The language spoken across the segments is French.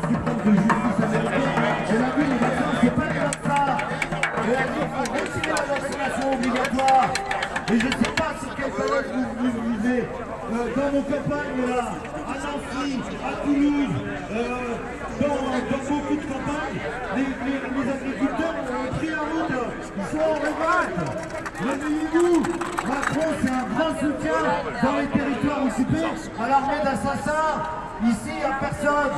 suprême de justice américaine, elle a dit les vaccins, c'est pas des vaccins. Elle a dit qu'il faut retirer la vaccination obligatoire. Et je ne sais pas sur quelle période vous vivez. Dans nos campagnes, là, à Nancy, à Toulouse, dans beaucoup de campagnes, les agriculteurs ont pris la route, ils sont en révolte. Réveillez-vous. Macron, c'est un grand soutien dans les territoires occupés à l'armée d'assassins. Ici, il n'y a personne.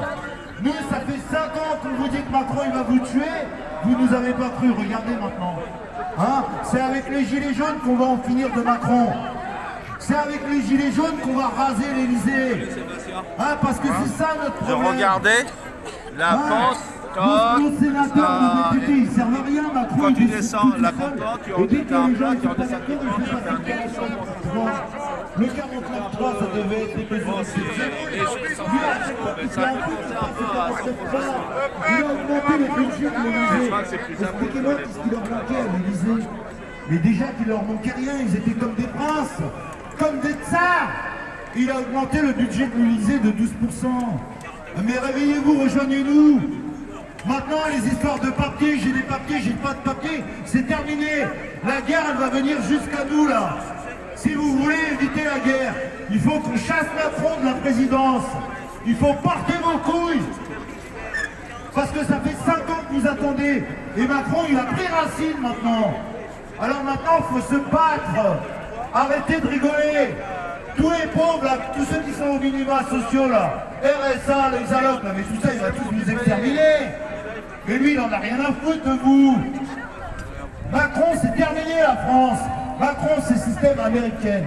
Nous, ça fait 5 ans qu'on vous dit que Macron, il va vous tuer. Vous ne nous avez pas cru. Regardez maintenant. Hein, c'est avec les gilets jaunes qu'on va en finir de Macron. C'est avec les gilets jaunes qu'on va raser l'Elysée. Hein, parce que c'est ça notre problème. Je regardais la pente. Nos sénateurs, nos députés, ils ne servent à rien. Macron, quand tu descends la pente, tu remontes un plat, tu redescends un plat. Le 49.3, ça devait être des mesures exceptionnelles. Il a augmenté le budget de l'Elysée. Expliquez-moi qu'est-ce qui leur manquait à l'Elysée. Mais déjà qu'il leur manquait rien, ils étaient comme des princes, comme des tsars. Il a augmenté le budget de l'Elysée de 12%. Mais réveillez-vous, rejoignez-nous. Maintenant, les histoires de papier, j'ai des papiers, j'ai pas de papier, c'est terminé. La guerre, elle va venir jusqu'à nous, là. Si vous voulez éviter la guerre, il faut qu'on chasse Macron de la présidence. Il faut porter vos couilles. Parce que ça fait 5 ans que vous attendez. Et Macron, il a pris racine maintenant. Alors maintenant, il faut se battre. Arrêtez de rigoler. Tous les pauvres, là, tous ceux qui sont aux minima sociaux, là, RSA, les allocs, là, mais tout ça, il va tous nous exterminer. Mais lui, il n'en a rien à foutre de vous. Macron, c'est terminé la France. Macron, c'est système américain.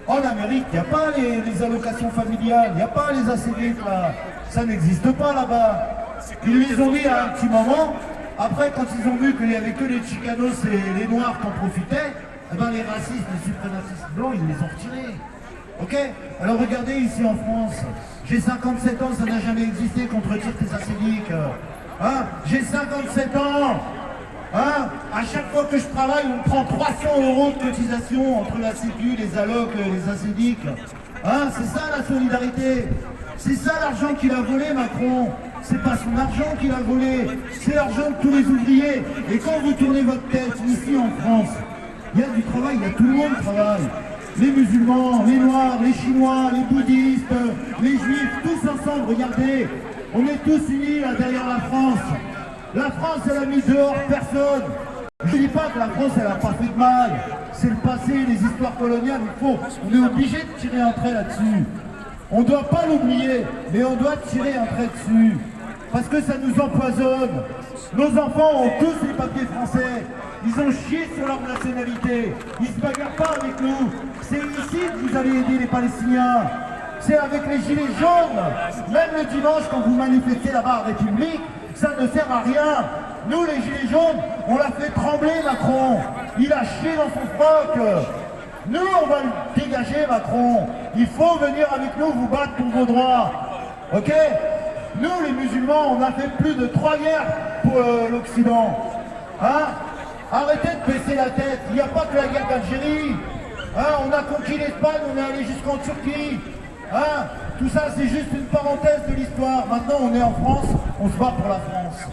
En Amérique, il n'y a pas les allocations familiales, il n'y a pas les ACD, là. Ça n'existe pas là-bas. Ils les ont mis à un petit moment. Après, quand ils ont vu qu'il n'y avait que les chicanos et les noirs qui en profitaient, eh ben, les racistes, les suprémacistes blancs, ils les ont retirés. Ok? Alors regardez ici en France, j'ai 57 ans, ça n'a jamais existé qu'on te retire tes acédiques. Hein? J'ai 57 ans. Hein? À chaque fois que je travaille, on me prend 300 € de cotisation entre la Sécu, les allocs, les acédiques. Hein? C'est ça la solidarité. C'est ça l'argent qu'il a volé, Macron. C'est pas son argent qu'il a volé, c'est l'argent de tous les ouvriers. Et quand vous tournez votre tête ici en France, il y a du travail, il y a tout le monde qui travaille. Les musulmans, les noirs, les chinois, les bouddhistes, les juifs, tous ensemble, regardez. On est tous unis là derrière la France. La France, elle a mis dehors personne. Je ne dis pas que la France, elle n'a pas fait de mal. C'est le passé, les histoires coloniales, on est obligé de tirer un trait là-dessus. On ne doit pas l'oublier, mais on doit tirer un trait dessus. Parce que ça nous empoisonne. Nos enfants ont tous les papiers français. Ils ont chié sur leur nationalité. Ils ne se bagarrent pas avec nous. C'est ici que vous allez aider les Palestiniens. C'est avec les gilets jaunes. Même le dimanche, quand vous manifestez là-bas à République, ça ne sert à rien. Nous, les gilets jaunes, on l'a fait trembler, Macron. Il a chié dans son froc. Nous, on va le dégager, Macron. Il faut venir avec nous vous battre pour vos droits. Ok? Nous, les musulmans, on a fait plus de 3 guerres pour l'Occident. Hein? Arrêtez de baisser la tête. Il n'y a pas que la guerre d'Algérie. Hein? On a conquis l'Espagne, on est allé jusqu'en Turquie. Hein? Tout ça, c'est juste une parenthèse de l'histoire. Maintenant, on est en France, on se bat pour la France.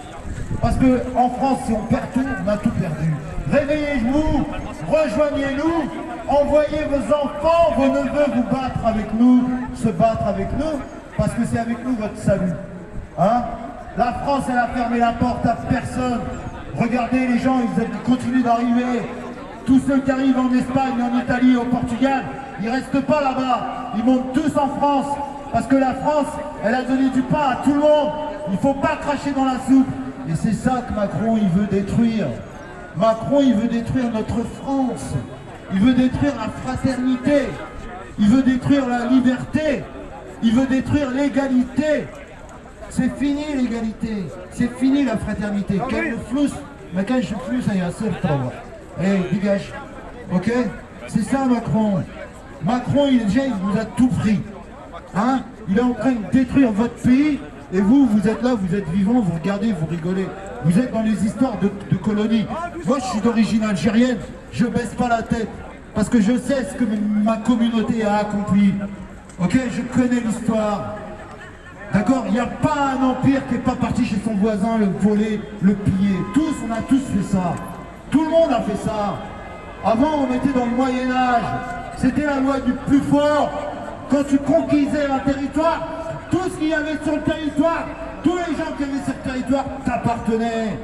Parce qu'en France, si on perd tout, on a tout perdu. Réveillez-vous, rejoignez-nous, envoyez vos enfants, vos neveux vous battre avec nous, se battre avec nous, parce que c'est avec nous votre salut. Hein? La France, elle a fermé la porte à personne. Regardez les gens, ils continuent d'arriver. Tous ceux qui arrivent en Espagne, en Italie, au Portugal, ils ne restent pas là-bas. Ils montent tous en France. Parce que la France, elle a donné du pain à tout le monde. Il ne faut pas cracher dans la soupe. Et c'est ça que Macron, il veut détruire. Macron, il veut détruire notre France. Il veut détruire la fraternité. Il veut détruire la liberté. Il veut détruire l'égalité. C'est fini l'égalité. C'est fini la fraternité. Quel flou, mais quel flou, ça y est, c'est toi. Allez, dégage. Ok? C'est ça Macron. Macron, il vous a tout pris. Hein? Il est en train de détruire votre pays. Et vous, vous êtes là, vous êtes vivants, vous regardez, vous rigolez. Vous êtes dans les histoires de colonies. Moi, je suis d'origine algérienne. Je baisse pas la tête. Parce que je sais ce que ma communauté a accompli. Ok? Je connais l'histoire. D'accord? Il n'y a pas un empire qui n'est pas parti chez son voisin, le voler, le piller. Tous, on a tous fait ça. Tout le monde a fait ça. Avant, on était dans le Moyen-Âge. C'était la loi du plus fort. Quand tu conquisais un territoire, tout ce qu'il y avait sur le territoire, tous les gens qui avaient sur le territoire t'appartenaient.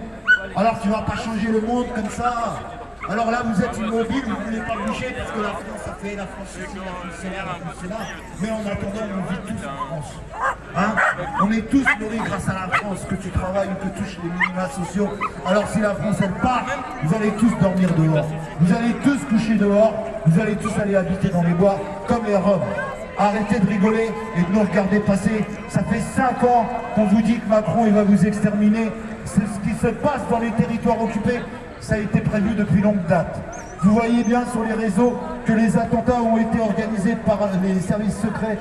Alors tu vas pas changer le monde comme ça. Alors là, vous êtes immobile, vous ne voulez pas bouger parce que la France a fait, la France ici, la France c'est là, la France c'est là. Mais en attendant, on vit tous en France. Hein? On est tous nourris grâce à la France, que tu travailles ou que tu touches les minima sociaux. Alors si la France elle part, vous allez tous dormir dehors. Vous allez tous coucher dehors. Vous allez tous aller habiter dans les bois comme les Roms. Arrêtez de rigoler et de nous regarder passer. Ça fait 5 ans qu'on vous dit que Macron il va vous exterminer. C'est ce qui se passe dans les territoires occupés. Ça a été prévu depuis longue date. Vous voyez bien sur les réseaux que les attentats ont été organisés par les services secrets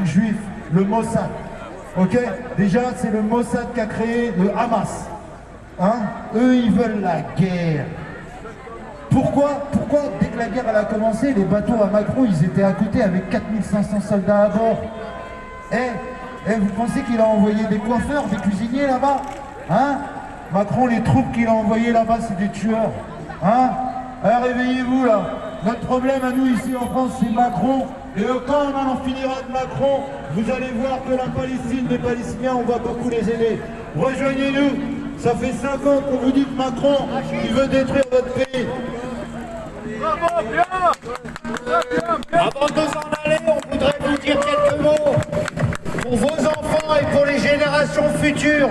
juifs, le Mossad. Ok? Déjà, c'est le Mossad qui a créé le Hamas. Hein? Eux, ils veulent la guerre. Pourquoi, dès que la guerre elle a commencé, les bateaux à Macron, ils étaient à côté avec 4500 soldats à bord? Vous pensez qu'il a envoyé des coiffeurs, des cuisiniers là-bas? Hein? Macron, les troupes qu'il a envoyées là-bas, c'est des tueurs. Hein? Alors réveillez-vous là. Notre problème à nous ici en France, c'est Macron. Et quand on en finira de Macron, vous allez voir que la Palestine, les Palestiniens, on va beaucoup les aider. Rejoignez-nous. Ça fait 5 ans qu'on vous dit que Macron, il veut détruire votre pays. Bravo, bien. Avant de nous en aller, on voudrait vous dire quelques mots pour vos enfants et pour les générations futures.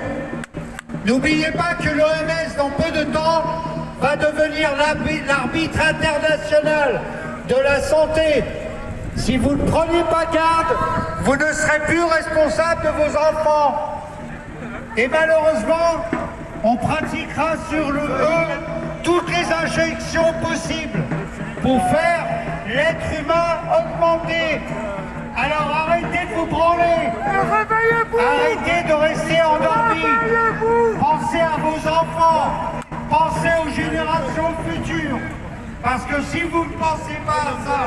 N'oubliez pas que l'OMS, dans peu de temps, va devenir l'arbitre international de la santé. Si vous ne prenez pas garde, vous ne serez plus responsable de vos enfants. Et malheureusement, on pratiquera sur eux toutes les injections possibles pour faire l'être humain augmenter. Alors arrêtez de vous branler. Arrêtez de rester endormis. Pensez à vos enfants. Pensez aux générations futures. Parce que si vous ne pensez pas à ça,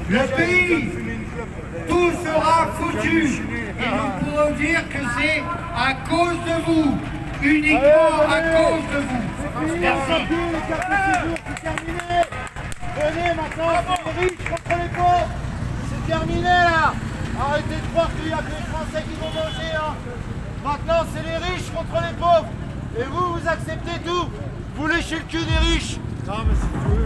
le pays, tout sera foutu. Et nous pourrons dire que c'est à cause de vous. Uniquement à cause de vous. Merci. Venez maintenant, c'est les riches contre les pauvres. C'est terminé là. Arrêtez de croire qu'il y a que les Français qui vont manger. Hein. Maintenant, c'est les riches contre les pauvres. Et vous, vous acceptez tout. Vous léchez le cul des riches. Non, mais c'est tout.